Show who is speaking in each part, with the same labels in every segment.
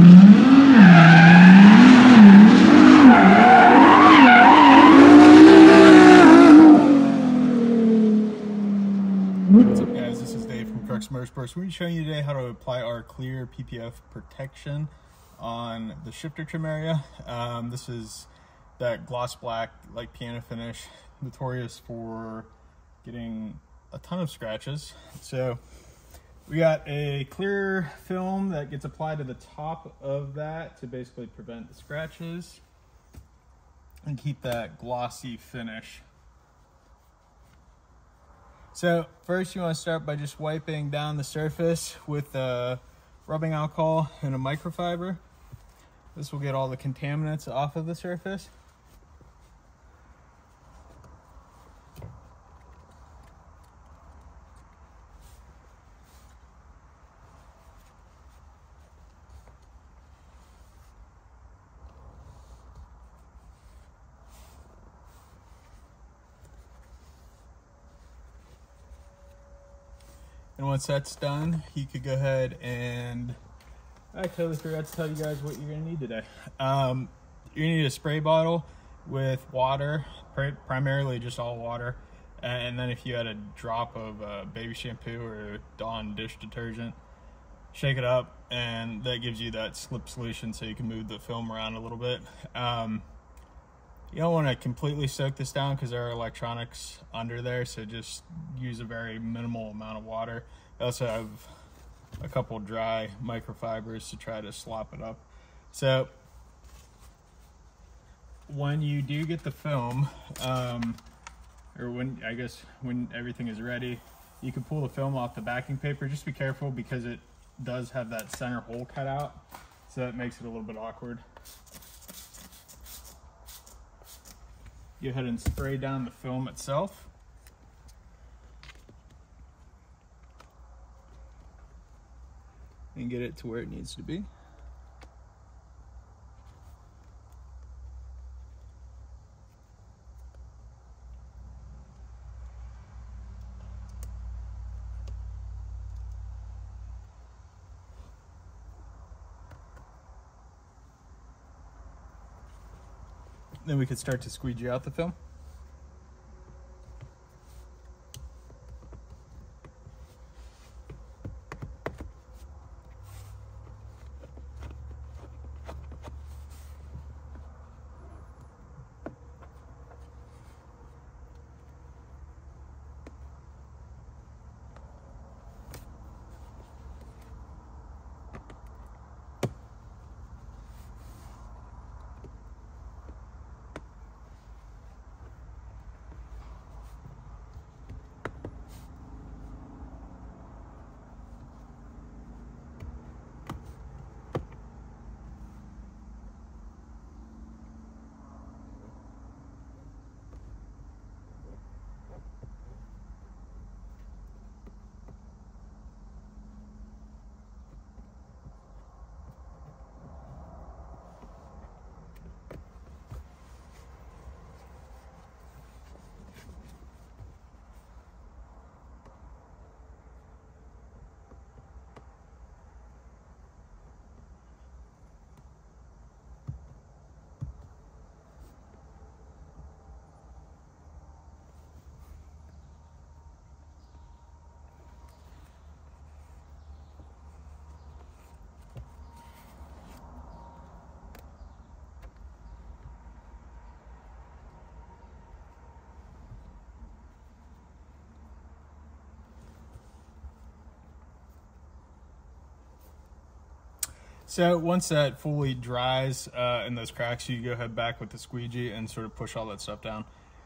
Speaker 1: What's up, guys? This is Dave from Crux Motorsports. We're going to be showing you today how to apply our clear PPF protection on the shifter trim area. This is that gloss black, like piano finish, notorious for getting a ton of scratches. So we got a clear film that gets applied to the top of that to basically prevent the scratches and keep that glossy finish. So first you want to start by just wiping down the surface with rubbing alcohol and a microfiber. This will get all the contaminants off of the surface. And once that's done, you could go ahead and, I totally forgot to tell you guys what you're gonna need today. You're gonna need a spray bottle with water, primarily just all water. And then if you had a drop of baby shampoo or Dawn dish detergent, shake it up, and that gives you that slip solution so you can move the film around a little bit. You don't want to completely soak this down because there are electronics under there, so just use a very minimal amount of water. I also have a couple dry microfibers to try to slop it up. So when you do get the film, or when everything is ready, you can pull the film off the backing paper. Just be careful because it does have that center hole cut out, so that makes it a little bit awkward. Go ahead and spray down the film itself. And get it to where it needs to be. Then we could start to squeegee out the film. So once that fully dries in those cracks, you go ahead back with the squeegee and sort of push all that stuff down.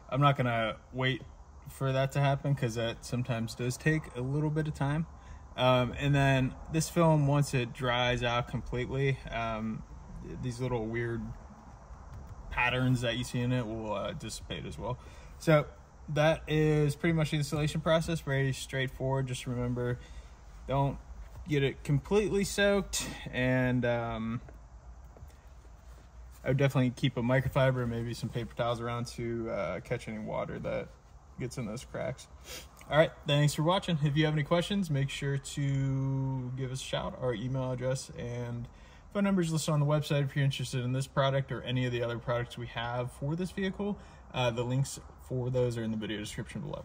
Speaker 1: I'm not gonna wait for that to happen because that sometimes does take a little bit of time. And then this film, once it dries out completely, these little weird patterns that you see in it will dissipate as well. So that is pretty much the installation process. Very straightforward. Just remember, don't get it completely soaked, and I would definitely keep a microfiber and maybe some paper towels around to catch any water that gets in those cracks. All right, thanks for watching. If you have any questions, make sure to give us a shout. Our email address and Phone number is listed on the website if you're interested in this product or any of the other products we have for this vehicle. The links for those are in the video description below.